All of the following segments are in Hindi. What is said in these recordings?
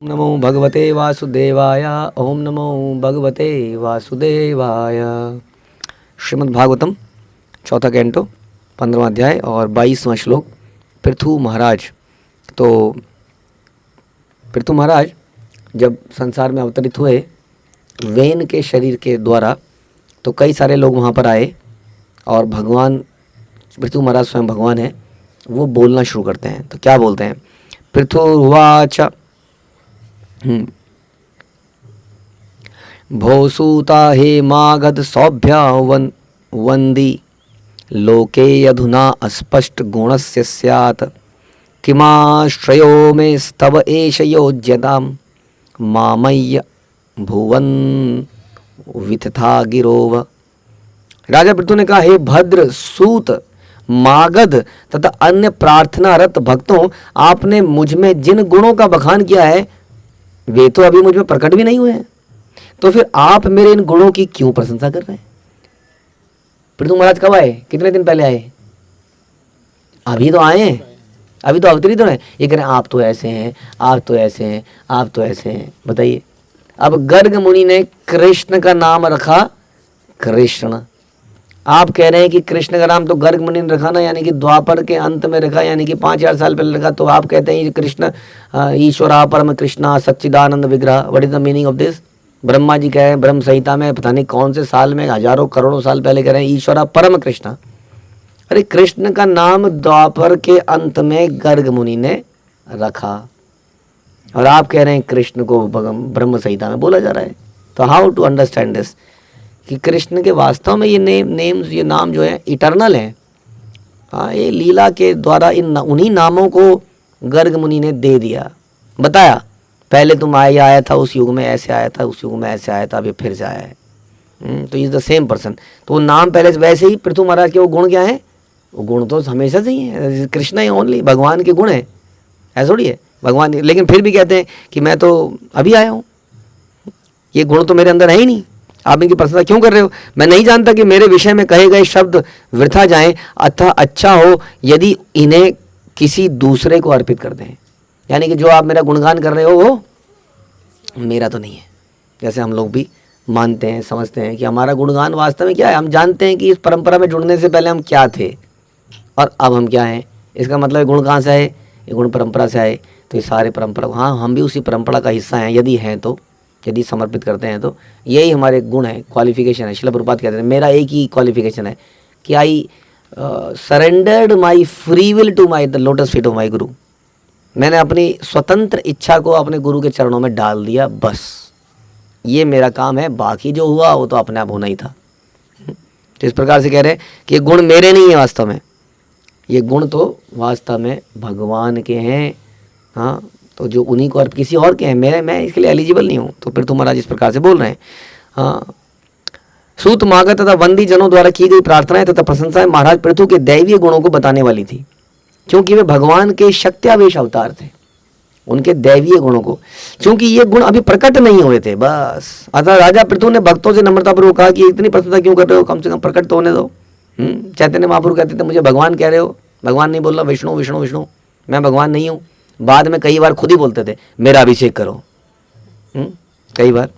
नमो भगवते वासुदेवाय। ओम नमो भगवते वासुदेवाय। श्रीमद् भागवतम चौथा कैंटो 15वां अध्याय और 22वां श्लोक। पृथु महाराज। तो पृथु महाराज जब संसार में अवतरित हुए वेन के शरीर के द्वारा, तो कई सारे लोग वहाँ पर आए और भगवान पृथु महाराज स्वयं भगवान है, वो बोलना शुरू करते हैं। तो क्या बोलते हैं? पृथुर्वाच भोसूता हे मागध सौभ्या वंदी लोके अधुना अस्पष्ट गुणस्य स्यात् किमाश्रयो मे स्तव एष योज्यताम् मामय्य भुवन वितथा गिरोव। राजा पृथु ने कहा, हे भद्र सूत मागध तथा अन्य प्रार्थनारत भक्तों, आपने मुझ में जिन गुणों का बखान किया है वे तो अभी मुझ में प्रकट भी नहीं हुए हैं, तो फिर आप मेरे इन गुणों की क्यों प्रशंसा कर रहे हैं? पृथु महाराज कब आए? कितने दिन पहले आए? अभी तो आए हैं, अभी तो अवतरित हो। ये कह रहे हैं आप तो ऐसे हैं, आप तो ऐसे हैं, आप तो ऐसे हैं। बताइए, अब गर्ग मुनि ने कृष्ण का नाम रखा कृष्ण। आप कह रहे हैं कि कृष्ण का नाम तो गर्ग मुनि ने रखा ना, यानी कि द्वापर के अंत में रखा, यानी कि 5000 साल पहले रखा। तो आप कहते हैं ये कृष्ण ईश्वरा परम कृष्णा सच्चिदानंद विग्रह। What is the meaning of this? Brahma ji कह रहे हैं ब्रह्म संहिता में, पता नहीं कौन से साल में, हजारों करोड़ों साल पहले कह रहे हैं ईश्वरा परम कृष्णा। अरे कृष्ण का नाम द्वापर के अंत में गर्ग मुनि ने रखा और आप कह रहे हैं कृष्ण को ब्रह्म संहिता में बोला जा रहा है। तो हाउ टू अंडरस्टैंड दिस कि कृष्ण के वास्तव में ये नेम्स, ये नाम जो है इटर्नल है। हाँ, ये लीला के द्वारा उन्हीं नामों को गर्ग मुनि ने दे दिया, बताया पहले तुम आया था उस युग में ऐसे आया था, उस युग में ऐसे आया था, अभी फिर से आया है। तो इज द सेम पर्सन। तो वो नाम पहले से वैसे ही पृथु महाराज के वो गुण क्या है? वो गुण तो हमेशा से ही है, कृष्ण ही ओनली, भगवान के गुण है, ऐसा थोड़ी है भगवान। लेकिन फिर भी कहते हैं कि मैं तो अभी आया हूँ, ये गुण तो मेरे अंदर है ही नहीं, आप इनकी प्रशंसा क्यों कर रहे हो? मैं नहीं जानता कि मेरे विषय में कहे गए शब्द वृथा जाएं, अतः अच्छा हो यदि इन्हें किसी दूसरे को अर्पित कर दें। यानी कि जो आप मेरा गुणगान कर रहे हो वो मेरा तो नहीं है। जैसे हम लोग भी मानते हैं, समझते हैं कि हमारा गुणगान वास्तव में क्या है। हम जानते हैं कि इस परंपरा में जुड़ने से पहले हम क्या थे और अब हम क्या हैं। इसका मतलब गुण कहाँ से आए? ये गुण परंपरा से आए। तो ये सारे परंपरा, हाँ हम भी उसी परंपरा का हिस्सा हैं, यदि हैं तो, यदि समर्पित करते हैं तो। यही हमारे गुण है, क्वालिफिकेशन है। श्रील प्रभुपाद कहते हैं मेरा एक ही क्वालिफिकेशन है कि I surrendered my free will to my the lotus feet of my guru. मैंने अपनी स्वतंत्र इच्छा को अपने गुरु के चरणों में डाल दिया, बस ये मेरा काम है। बाकी जो हुआ वो तो अपने आप होना ही था। तो इस प्रकार से कह रहे हैं कि ये गुण मेरे नहीं है वास्तव में, ये गुण तो वास्तव में भगवान के हैं। हाँ, तो जो उन्हीं को और किसी और के हैं, मैं इसके लिए एलिजिबल नहीं हूँ। तो फिर तुम महाराज इस प्रकार से बोल रहे हैं। हाँ, सूत मागध तथा वंदी जनों द्वारा की गई प्रार्थनाएं तथा प्रशंसाएं महाराज पृथु के दैवीय गुणों को बताने वाली थी, क्योंकि वे भगवान के शक्त्यावेश अवतार थे। उनके दैवीय गुणों को, क्योंकि ये गुण अभी प्रकट नहीं हुए थे बस। अतः राजा पृथु ने भक्तों से नम्रतापूर्वक कहा कि इतनी प्रशंसा क्यों कर रहे हो, कम से कम प्रकट तो होने दो। चैतन्य महाप्रभु कहते थे मुझे भगवान कह रहे हो, भगवान नहीं बोल रहा, विष्णु विष्णु विष्णु, मैं भगवान नहीं हूँ। बाद में कई बार खुद ही बोलते थे मेरा अभिषेक करो, कई बार।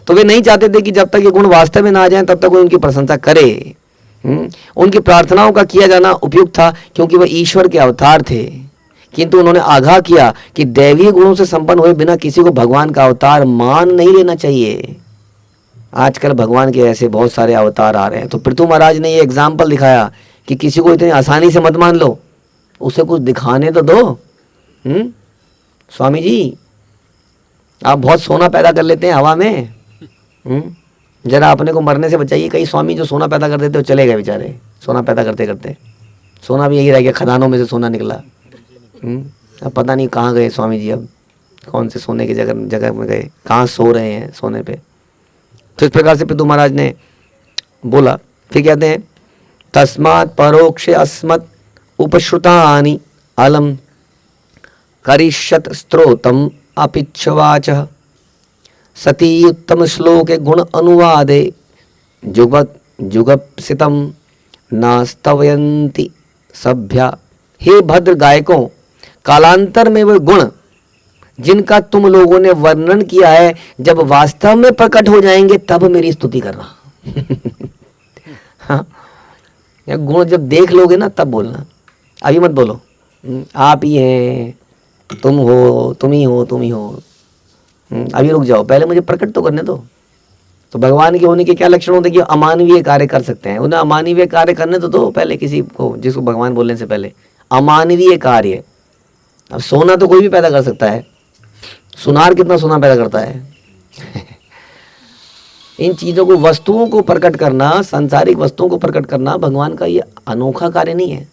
तो वे नहीं चाहते थे कि जब तक ये गुण वास्तव में ना आ जाएं तब तक वो उनकी प्रशंसा करे। उनकी प्रार्थनाओं का किया जाना उपयुक्त था, क्योंकि वह ईश्वर के अवतार थे। किंतु उन्होंने आगाह किया कि दैवीय गुणों से संपन्न हुए बिना किसी को भगवान का अवतार मान नहीं लेना चाहिए। आजकल भगवान के ऐसे बहुत सारे अवतार आ रहे हैं। तो पृथु महाराज ने ये एग्जाम्पल दिखाया कि किसी को इतनी आसानी से मत मान लो, उसे कुछ दिखाने तो दो। स्वामी जी आप बहुत सोना पैदा कर लेते हैं हवा में, जरा अपने को मरने से बचाइए। कई स्वामी जो सोना पैदा कर देते हो चले गए बेचारे, सोना पैदा करते करते सोना भी यही रह गया, खदानों में से सोना निकला। अब पता नहीं कहाँ गए स्वामी जी, अब कौन से सोने की जगह में गए, कहाँ सो रहे हैं सोने पे। तो इस प्रकार से पृथु महाराज ने बोला। फिर कहते हैं तस्मात् परोक्ष अस्मत् उपश्रुतानि अलम करिष्यत स्त्रोतम अपिच्छवाचः सती उत्तम श्लोके गुण अनुवादे जुगप्सितम नास्तवयन्ति सभ्या। हे भद्र गायकों, कालांतर में वे गुण जिनका तुम लोगों ने वर्णन किया है, जब वास्तव में प्रकट हो जाएंगे तब मेरी स्तुति करना। हाँ, गुण जब देख लोगे ना तब बोलना, अभी मत बोलो आप ही हैं, तुम हो, तुम ही हो, तुम ही हो। अभी रुक जाओ, पहले मुझे प्रकट तो करने दो। तो भगवान के होने के क्या लक्षण होते हैं कि अमानवीय कार्य कर सकते हैं, उन्हें अमानवीय कार्य करने तो दो पहले किसी को, जिसको भगवान बोलने से पहले। अमानवीय कार्य, अब सोना तो कोई भी पैदा कर सकता है, सुनार कितना सोना पैदा करता है। इन चीज़ों को, वस्तुओं को प्रकट करना, सांसारिक वस्तुओं को प्रकट करना भगवान का ये अनोखा कार्य नहीं है,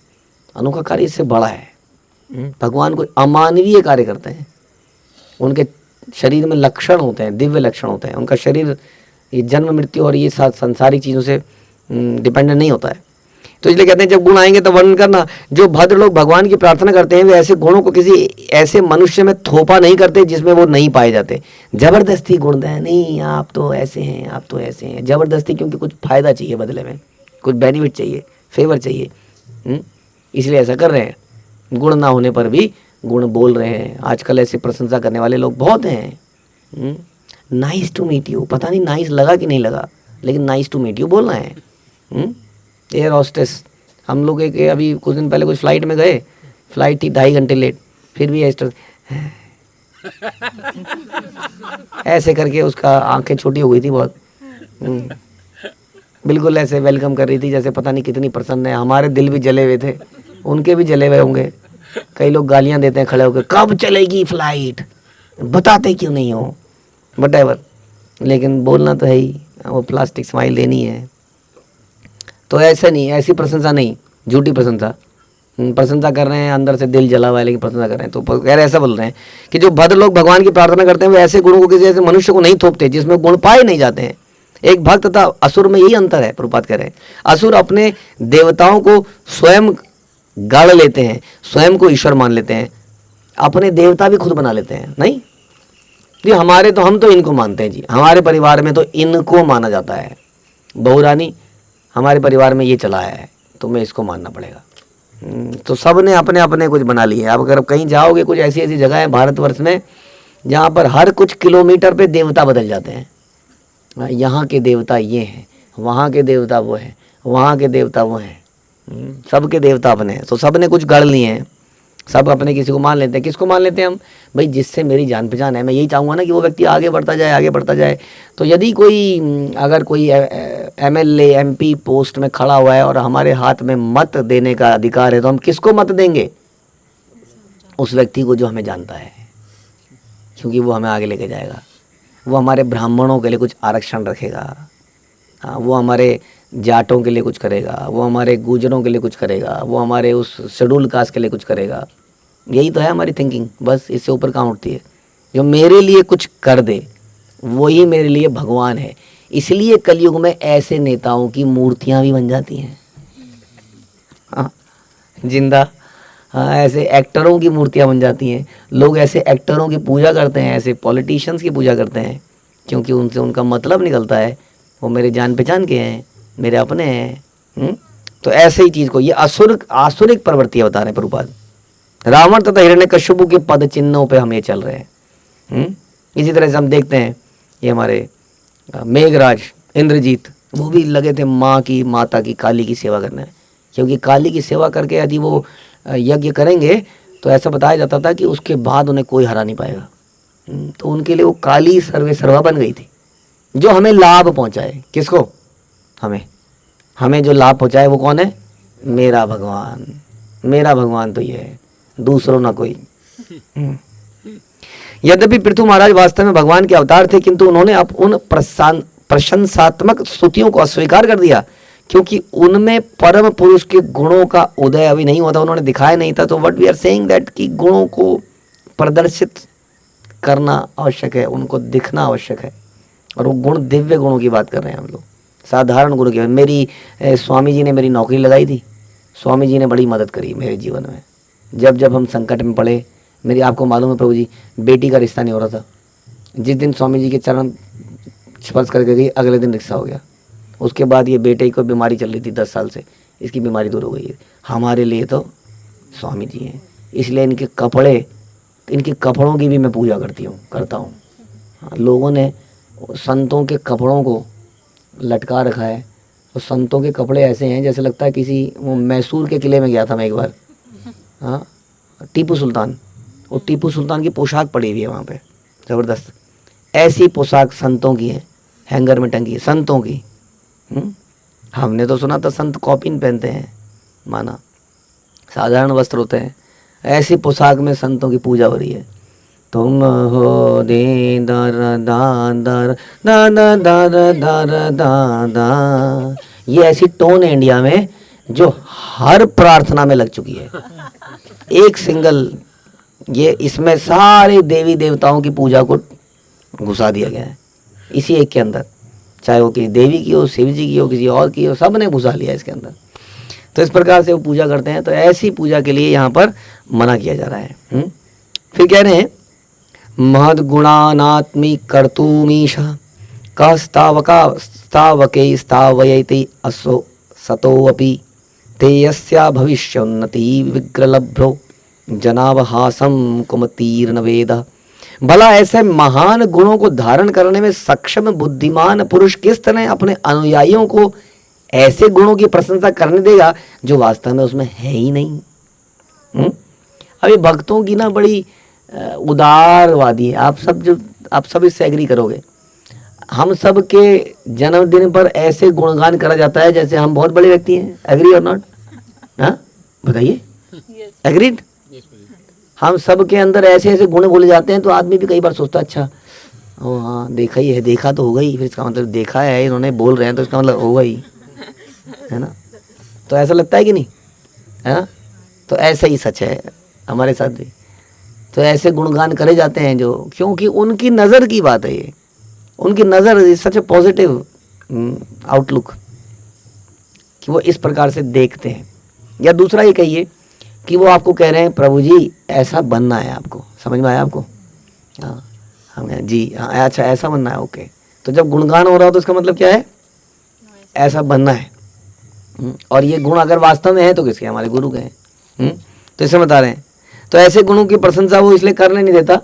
अनोखा कार्य इससे बड़ा है। भगवान को अमानवीय कार्य करते हैं, उनके शरीर में लक्षण होते हैं, दिव्य लक्षण होते हैं। उनका शरीर ये जन्म मृत्यु और ये सांसारिक चीज़ों से डिपेंडेंट नहीं होता है। तो इसलिए कहते हैं जब गुण आएंगे तो वर्णन करना। जो भद्र लोग भगवान की प्रार्थना करते हैं वे ऐसे गुणों को किसी ऐसे मनुष्य में थोपा नहीं करते जिसमें वो नहीं पाए जाते। जबरदस्ती गुण दें, नहीं आप तो ऐसे हैं, आप तो ऐसे हैं, जबरदस्ती, क्योंकि कुछ फायदा चाहिए बदले में, कुछ बेनिफिट चाहिए, फेवर चाहिए, इसलिए ऐसा कर रहे हैं। गुण ना होने पर भी गुण बोल रहे हैं। आजकल ऐसे प्रशंसा करने वाले लोग बहुत हैं। नाइस टू मीट यू, पता नहीं नाइस लगा कि नहीं लगा, लेकिन नाइस टू मीट यू बोलना है। एयर हॉस्टेस, हम लोग एक अभी कुछ दिन पहले कुछ फ्लाइट में गए, फ्लाइट थी 2.5 घंटे लेट, फिर भी ऐसे करके उसका आंखें छोटी हो गई थी बहुत, बिल्कुल ऐसे वेलकम कर रही थी जैसे पता नहीं कितनी प्रसन्न है। हमारे दिल भी जले हुए थे, उनके भी जले हुए होंगे। कई लोग गालियां देते हैं खड़े होकर, कब चलेगी फ्लाइट, बताते क्यों नहीं हो, वटेवर, लेकिन बोलना तो है ही, वो प्लास्टिक स्माइल देनी है। तो ऐसा नहीं, ऐसी प्रशंसा नहीं, झूठी प्रशंसा, प्रशंसा कर रहे हैं अंदर से दिल जला हुआ है लेकिन प्रशंसा कर रहे हैं। तो कह रहे ऐसा बोल रहे हैं कि जो भद्र लोग भगवान की प्रार्थना करते हैं वे ऐसे गुणों को किसी ऐसे मनुष्य को नहीं थोपते जिसमें गुण पाए नहीं जाते हैं। एक भक्त तथा असुर में यही अंतर है, प्रभुपाद कह रहे हैं। असुर अपने देवताओं को स्वयं गाड़ लेते हैं, स्वयं को ईश्वर मान लेते हैं, अपने देवता भी खुद बना लेते हैं। नहीं जी, हमारे तो, हम तो इनको मानते हैं जी, हमारे परिवार में तो इनको माना जाता है, बहू रानी हमारे परिवार में ये चला है, तुम्हें इसको मानना पड़ेगा। तो सब ने अपने अपने कुछ बना लिए। अब अगर कहीं जाओगे, कुछ ऐसी ऐसी जगह है भारतवर्ष में जहाँ पर हर कुछ किलोमीटर पे देवता बदल जाते हैं। यहाँ के देवता ये हैं, वहाँ के देवता वो हैं, वहाँ के देवता वो हैं, सबके देवता अपने हैं। तो सब ने कुछ गढ़ लिए हैं, सब अपने किसी को मान लेते हैं। किसको मान लेते हैं हम? भाई जिससे मेरी जान पहचान है, मैं यही चाहूँगा ना कि वो व्यक्ति आगे बढ़ता जाए, आगे बढ़ता जाए। तो यदि कोई, अगर कोई MLA MP पोस्ट में खड़ा हुआ है और हमारे हाथ में मत देने का अधिकार है, तो हम किसको मत देंगे? उस व्यक्ति को जो हमें जानता है, क्योंकि वो हमें आगे लेके जाएगा। वो हमारे ब्राह्मणों के लिए कुछ आरक्षण रखेगा, हाँ, वो हमारे जाटों के लिए कुछ करेगा, वो हमारे गुजरों के लिए कुछ करेगा, वो हमारे उस शेड्यूल कास्ट के लिए कुछ करेगा। यही तो है हमारी थिंकिंग, बस इससे ऊपर कहाँ उठती है। जो मेरे लिए कुछ कर दे वही मेरे लिए भगवान है। इसलिए कलयुग में ऐसे नेताओं की मूर्तियां भी बन जाती हैं, हाँ, जिंदा, हाँ, ऐसे एक्टरों की मूर्तियां बन जाती हैं। लोग ऐसे एक्टरों की पूजा करते हैं, ऐसे पॉलिटिशियंस की पूजा करते हैं, क्योंकि उनसे उनका मतलब निकलता है, वो मेरे जान पहचान के हैं, मेरे अपने हैं। तो ऐसे ही चीज़ को, ये आसुरिक प्रवृत्तियाँ बता रहे हैं प्रभुपाद। रावण तथा हिरण्यकश्यपु के पद चिन्हों पे हम ये चल रहे हैं। इसी तरह से हम देखते हैं ये हमारे मेघराज इंद्रजीत, वो भी लगे थे माता की काली की सेवा करने, क्योंकि काली की सेवा करके यदि वो यज्ञ करेंगे तो ऐसा बताया जाता था कि उसके बाद उन्हें कोई हरा नहीं पाएगा। तो उनके लिए वो काली सर्वे सर्वा बन गई थी, जो हमें लाभ पहुंचाए। किसको? हमें जो लाभ पहुंचाए वो कौन है? मेरा भगवान। मेरा भगवान तो ये है, दूसरों ना कोई। यद्यपि पृथु महाराज वास्तव में भगवान के अवतार थे, किंतु उन्होंने अब उन प्रशंसात्मक स्तुतियों को अस्वीकार कर दिया, क्योंकि उनमें परम पुरुष के गुणों का उदय अभी नहीं हुआ था, उन्होंने दिखाया नहीं था। तो what we are saying that कि गुणों को प्रदर्शित करना आवश्यक है, उनको दिखना आवश्यक है। और वो गुण दिव्य गुणों की बात कर रहे हैं हम लोग, साधारण गुणों की। मेरी स्वामी जी ने मेरी नौकरी लगाई थी, स्वामी जी ने बड़ी मदद करी मेरे जीवन में। जब जब हम संकट में पड़े, मेरी, आपको मालूम है प्रभु जी, बेटी का रिश्ता नहीं हो रहा था। जिस दिन स्वामी जी के चरण स्पर्श करके गई, अगले दिन रिश्ता हो गया। उसके बाद ये बेटे को बीमारी चल रही थी 10 साल से, इसकी बीमारी दूर हो गई है। हमारे लिए तो स्वामी जी हैं, इसलिए इनके कपड़े तो इनके कपड़ों की भी मैं पूजा करता हूँ। हाँ, लोगों ने संतों के कपड़ों को लटका रखा है, और संतों के कपड़े ऐसे हैं जैसे लगता है किसी, वो मैसूर के किले में गया था मैं एक बार, हाँ, टीपू सुल्तान, वो टीपू सुल्तान की पोशाक पड़ी हुई है वहाँ पे, ज़बरदस्त। ऐसी पोशाक संतों की है, हैंगर में टंगी है, संतों की। हमने तो सुना था संत कॉपिन पहनते हैं, माना साधारण वस्त्र होते हैं, ऐसी पोशाक में संतों की पूजा हो रही है। तुम हो दे दर दान दर दा दा दा दर दा दा, ये ऐसी टोन है इंडिया में जो हर प्रार्थना में लग चुकी है। एक सिंगल ये, इसमें सारे देवी देवताओं की पूजा को घुसा दिया गया है इसी एक के अंदर, चाहे वो किसी देवी की हो, शिव जी की हो, किसी और की हो, सब ने घुसा लिया इसके अंदर। तो इस प्रकार से वो पूजा करते हैं। तो ऐसी पूजा के लिए यहाँ पर मना किया जा रहा है। फिर कह रहे हैं महद गुणानात्मी कर्तुमीशा कस्तावके स्तावयति असो सतोऽपि ते यस्या भविष्योन्नति विग्रलभ्यो जनावहासम कुमतीर्न वेद। भला ऐसे महान गुणों को धारण करने में सक्षम बुद्धिमान पुरुष किस तरह अपने अनुयायियों को ऐसे गुणों की प्रशंसा करने देगा जो वास्तव में उसमें है ही नहीं। अभी भक्तों की ना बड़ी उदारवादी है। आप सब इससे एग्री करोगे। हम सब के जन्मदिन पर ऐसे गुणगान करा जाता है जैसे हम बहुत बड़े व्यक्ति हैं। एग्री और नॉट? हाँ, बताइए। एग्रीड? हम सब के अंदर ऐसे ऐसे गुण बोले जाते हैं तो आदमी भी कई बार सोचता है अच्छा ओ हाँ देखा ही है, देखा तो होगा ही, फिर इसका मतलब देखा है, इन्होंने बोल रहे हैं तो इसका मतलब होगा ही, है ना? तो ऐसा लगता है कि नहीं, है ना? तो ऐसा ही सच है हमारे साथ भी। तो ऐसे गुणगान करे जाते हैं जो, क्योंकि उनकी नज़र की बात है ये, उनकी नज़र is such A positive outlook कि वो इस प्रकार से देखते हैं। या दूसरा ये कहिए कि वो आपको कह रहे हैं प्रभु जी ऐसा बनना है आपको, समझ में आया आपको? हाँ, हम जी हाँ, अच्छा ऐसा बनना है, ओके। तो जब गुणगान हो रहा हो तो इसका मतलब क्या है? ऐसा बनना है। और ये गुण अगर वास्तव में है तो किसके? हमारे गुरु के हैं। तो इसे बता रहे हैं। तो ऐसे गुणों की प्रशंसा वो इसलिए करने नहीं देता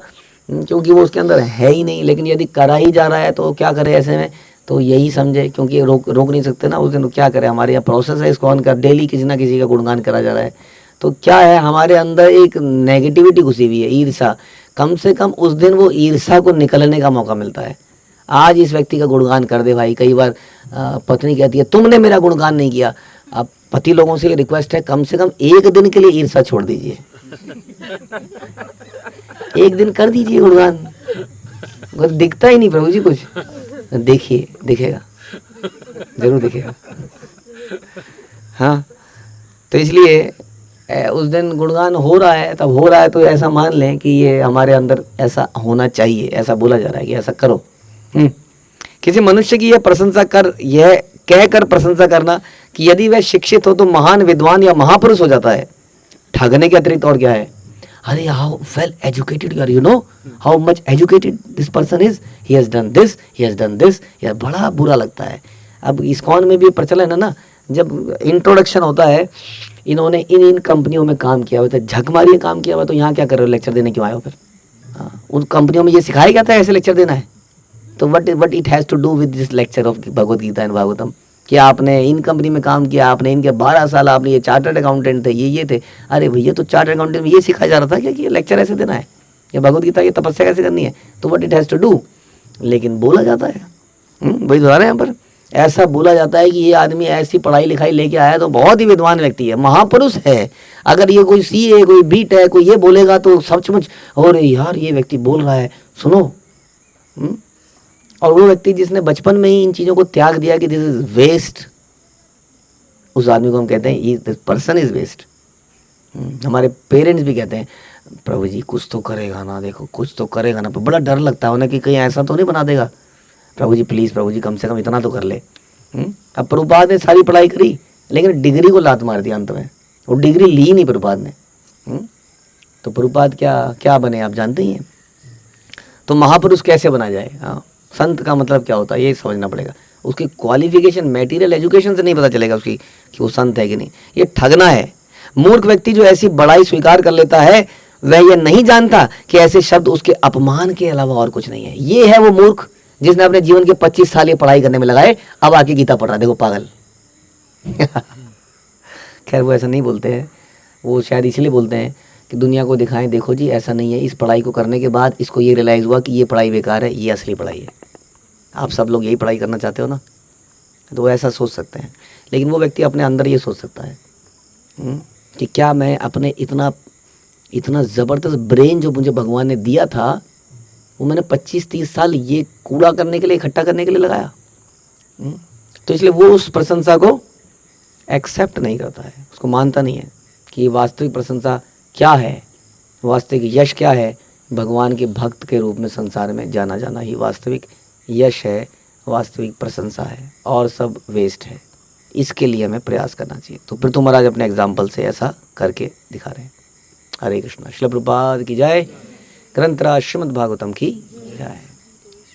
क्योंकि वो उसके अंदर है ही नहीं। लेकिन यदि करा ही जा रहा है तो क्या करे ऐसे में? तो यही समझे, क्योंकि रोक नहीं सकते ना उस दिन। क्या करे, हमारे यहाँ प्रोसेस है इसको ऑन कर, डेली किसी ना किसी का गुणगान करा जा रहा है। तो क्या है, हमारे अंदर एक नेगेटिविटी घुसी हुई है, ईर्ष्या। कम से कम उस दिन वो ईर्ष्या को निकलने का मौका मिलता है। आज इस व्यक्ति का गुणगान कर दे भाई। कई बार पत्नी कहती है तुमने मेरा गुणगान नहीं किया। अब पति लोगों से रिक्वेस्ट है कम से कम एक दिन के लिए ईर्ष्या छोड़ दीजिए, एक दिन कर दीजिए गुणगान। दिखता ही नहीं प्रभु जी कुछ, देखिए दिखेगा, जरूर दिखेगा। हाँ, तो इसलिए उस दिन गुणगान हो रहा है, तब हो रहा है तो ऐसा मान लें कि ये हमारे अंदर ऐसा होना चाहिए, ऐसा बोला जा रहा है कि ऐसा करो। किसी मनुष्य की यह प्रशंसा कर, यह कहकर प्रशंसा करना कि यदि वह शिक्षित हो तो महान विद्वान या महापुरुष हो जाता है, ठगने के अतिरिक्त और क्या है? अरे how well educated you are, you know how much educated this person is, he has done this, he has done this. यार बड़ा बुरा लगता है। अब इस्कॉन में भी प्रचलन है ना, जब इंट्रोडक्शन होता है, इन्होंने इन कंपनियों में काम किया हुआ था, झक मारिए काम किया हुआ, तो यहाँ क्या कर रहे हो, लेक्चर देने क्यों आए हो फिर? हाँ, उन कंपनियों में ये सिखाया गया था ऐसे लेक्चर देना है। तो what it has to do with this lecture of Bhagavad Gita and Bhagavatam कि आपने इन कंपनी में काम किया, आपने इनके 12 साल, आपने ये चार्टर्ड अकाउंटेंट थे, ये थे। अरे भैया, तो चार्टर्ड अकाउंटेंट में ये सिखाया जा रहा था क्या कि ये लेक्चर ऐसे देना है, या भगवद गीता की तपस्या कैसे करनी है? तो what it has to do. लेकिन बोला जाता है, वही बता रहे हैं यहाँ पर, ऐसा बोला जाता है कि ये आदमी ऐसी पढ़ाई लिखाई लेके आया तो बहुत ही विद्वान व्यक्ति है, महापुरुष है। अगर ये कोई सीए, कोई बीट है, कोई ये बोलेगा तो सचमुच, और यार ये व्यक्ति बोल रहा है, सुनो। और वो व्यक्ति जिसने बचपन में ही इन चीज़ों को त्याग दिया कि दिस इज वेस्ट, उस आदमी को हम कहते हैं दिस पर्सन इज वेस्ट। हमारे पेरेंट्स भी कहते हैं प्रभु जी कुछ तो करेगा ना, देखो कुछ तो करेगा ना, पर बड़ा डर लगता है उन्हें कि कहीं ऐसा तो नहीं बना देगा। प्रभु जी प्लीज़, प्रभु जी कम से कम इतना तो कर ले। अब प्रभुपाद ने सारी पढ़ाई करी लेकिन डिग्री को लात मार दिया अंत में, वो डिग्री ली नहीं प्रभुपाद ने। तो प्रभुपाद क्या बने आप जानते ही हैं। तो महापुरुष कैसे बना जाए? हाँ, संत का मतलब क्या होता है ये समझना पड़ेगा। उसकी क्वालिफिकेशन, मटेरियल एजुकेशन से नहीं पता चलेगा उसकी कि वो संत है कि नहीं। ये ठगना है। मूर्ख व्यक्ति जो ऐसी बड़ाई स्वीकार कर लेता है वह यह नहीं जानता कि ऐसे शब्द उसके अपमान के अलावा और कुछ नहीं है। ये है वो मूर्ख जिसने अपने जीवन के 25 साल ये पढ़ाई करने में लगाए, अब आके गीता पढ़ रहा है, देखो पागल। खैर वो ऐसा नहीं बोलते हैं, वो शायद इसलिए बोलते हैं कि दुनिया को दिखाएं, देखो जी ऐसा नहीं है, इस पढ़ाई को करने के बाद इसको ये रियलाइज़ हुआ कि ये पढ़ाई बेकार है, ये असली पढ़ाई है। आप सब लोग यही पढ़ाई करना चाहते हो ना, तो वो ऐसा सोच सकते हैं। लेकिन वो व्यक्ति अपने अंदर ये सोच सकता है कि क्या मैं अपने इतना ज़बरदस्त ब्रेन जो मुझे भगवान ने दिया था, वो मैंने 25-30 साल ये कूड़ा करने के लिए, इकट्ठा करने के लिए लगाया। तो इसलिए वो उस प्रशंसा को एक्सेप्ट नहीं करता है, उसको मानता नहीं है कि वास्तविक प्रशंसा क्या है, वास्तविक यश क्या है। भगवान के भक्त के रूप में संसार में जाना ही वास्तविक यश है, वास्तविक प्रशंसा है, और सब वेस्ट है। इसके लिए हमें प्रयास करना चाहिए। तो पृथु महाराज अपने एग्जाम्पल से ऐसा करके दिखा रहे हैं। हरे कृष्णा। श्रील प्रभुपाद की जय। ग्रंथराज श्रीमद् भागवतम की जय।